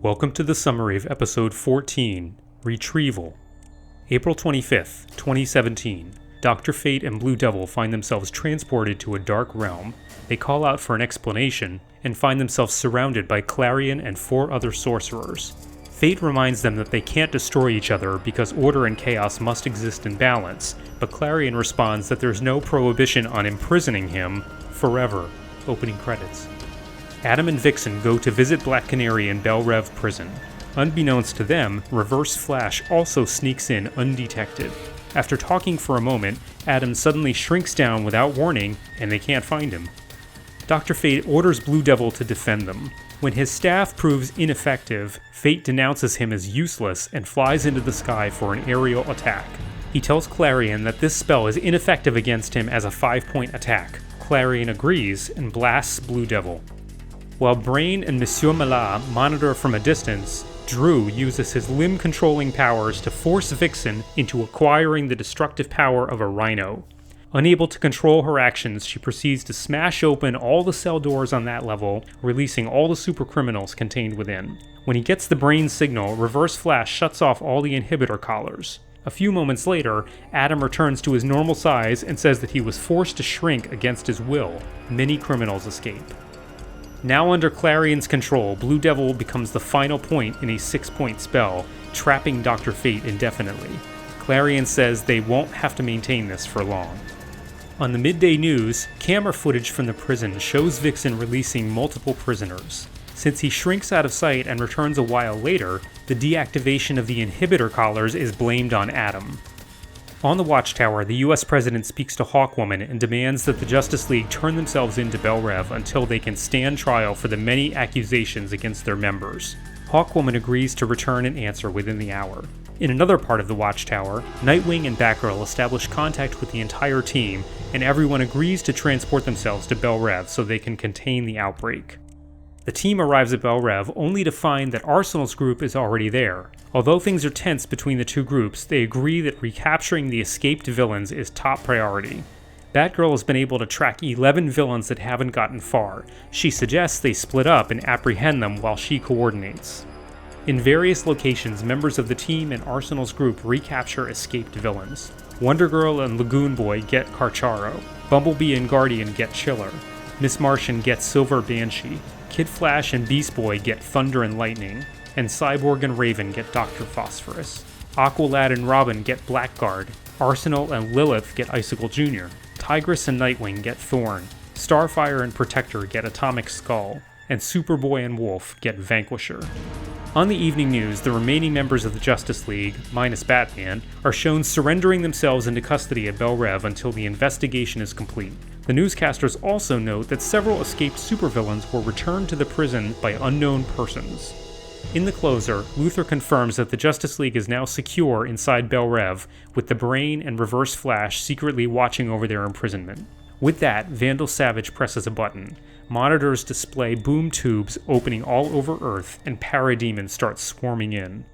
Welcome to the summary of Episode 14, Retrieval. April 25th, 2017. Dr. Fate and Blue Devil find themselves transported to a dark realm. They call out for an explanation, and find themselves surrounded by Clarion and 4 other sorcerers. Fate reminds them that they can't destroy each other because order and chaos must exist in balance, but Clarion responds that there's no prohibition on imprisoning him forever. Opening credits. Adam and Vixen go to visit Black Canary in Belle Reve prison. Unbeknownst to them, Reverse Flash also sneaks in undetected. After talking for a moment, Adam suddenly shrinks down without warning, and they can't find him. Dr. Fate orders Blue Devil to defend them. When his staff proves ineffective, Fate denounces him as useless and flies into the sky for an aerial attack. He tells Clarion that this spell is ineffective against him as a 5-point attack. Clarion agrees and blasts Blue Devil. While Brain and Monsieur Malat monitor from a distance, Drew uses his limb-controlling powers to force Vixen into acquiring the destructive power of a rhino. Unable to control her actions, she proceeds to smash open all the cell doors on that level, releasing all the supercriminals contained within. When he gets the Brain signal, Reverse Flash shuts off all the inhibitor collars. A few moments later, Adam returns to his normal size and says that he was forced to shrink against his will. Many criminals escape. Now under Clarion's control, Blue Devil becomes the final point in a 6-point spell, trapping Dr. Fate indefinitely. Clarion says they won't have to maintain this for long. On the midday news, camera footage from the prison shows Vixen releasing multiple prisoners. Since he shrinks out of sight and returns a while later, the deactivation of the inhibitor collars is blamed on Adam. On the Watchtower, the US President speaks to Hawkwoman and demands that the Justice League turn themselves into Belle Reve until they can stand trial for the many accusations against their members. Hawkwoman agrees to return an answer within the hour. In another part of the Watchtower, Nightwing and Batgirl establish contact with the entire team, and everyone agrees to transport themselves to Belle Reve so they can contain the outbreak. The team arrives at Belle Reve only to find that Arsenal's group is already there. Although things are tense between the two groups, they agree that recapturing the escaped villains is top priority. Batgirl has been able to track 11 villains that haven't gotten far. She suggests they split up and apprehend them while she coordinates. In various locations, members of the team and Arsenal's group recapture escaped villains. Wonder Girl and Lagoon Boy get Carcharo. Bumblebee and Guardian get Chiller. Miss Martian gets Silver Banshee. Kid Flash and Beast Boy get Thunder and Lightning, and Cyborg and Raven get Dr. Phosphorus. Aqualad and Robin get Blackguard. Arsenal and Lilith get Icicle Jr. Tigress and Nightwing get Thorn. Starfire and Protector get Atomic Skull, and Superboy and Wolf get Vanquisher. On the evening news, the remaining members of the Justice League, minus Batman, are shown surrendering themselves into custody at Belle Reve until the investigation is complete. The newscasters also note that several escaped supervillains were returned to the prison by unknown persons. In the closer, Luthor confirms that the Justice League is now secure inside Belle Reve, with the Brain and Reverse Flash secretly watching over their imprisonment. With that, Vandal Savage presses a button. Monitors display boom tubes opening all over Earth, and parademons start swarming in.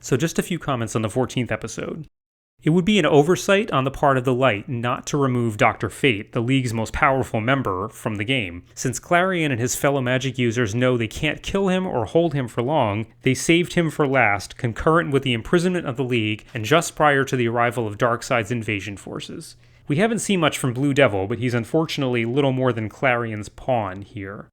So just a few comments on the 14th episode. It would be an oversight on the part of the Light not to remove Dr. Fate, the League's most powerful member, from the game. Since Clarion and his fellow magic users know they can't kill him or hold him for long, they saved him for last, concurrent with the imprisonment of the League and just prior to the arrival of Darkseid's invasion forces. We haven't seen much from Blue Devil, but he's unfortunately little more than Clarion's pawn here.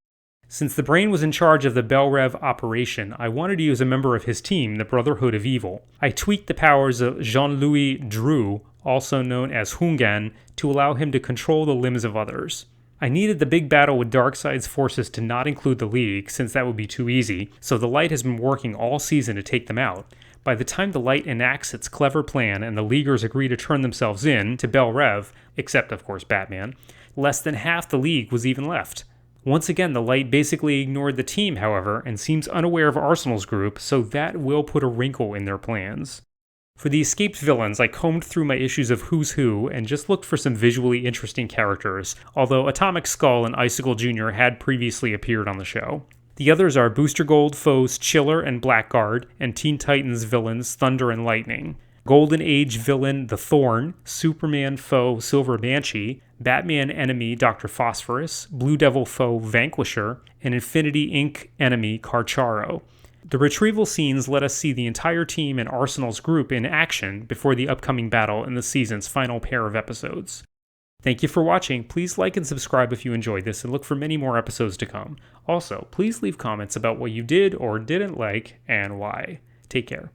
Since the Brain was in charge of the Belle Reve operation, I wanted to use a member of his team, the Brotherhood of Evil. I tweaked the powers of Jean-Louis Drew, also known as Hungan, to allow him to control the limbs of others. I needed the big battle with Darkseid's forces to not include the League, since that would be too easy, so the Light has been working all season to take them out. By the time the Light enacts its clever plan and the Leaguers agree to turn themselves in to Belle Reve, except of course Batman, less than half the League was even left. Once again, the Light basically ignored the team, however, and seems unaware of Arsenal's group, so that will put a wrinkle in their plans. For the escaped villains, I combed through my issues of Who's Who and just looked for some visually interesting characters, although Atomic Skull and Icicle Jr. had previously appeared on the show. The others are Booster Gold foes Chiller and Blackguard, and Teen Titans villains Thunder and Lightning. Golden Age villain The Thorn, Superman foe Silver Banshee, Batman enemy Dr. Phosphorus, Blue Devil foe Vanquisher, and Infinity Inc. enemy Carcharo. The retrieval scenes let us see the entire team and Arsenal's group in action before the upcoming battle in the season's final pair of episodes. Thank you for watching. Please like and subscribe if you enjoyed this and look for many more episodes to come. Also, please leave comments about what you did or didn't like and why. Take care.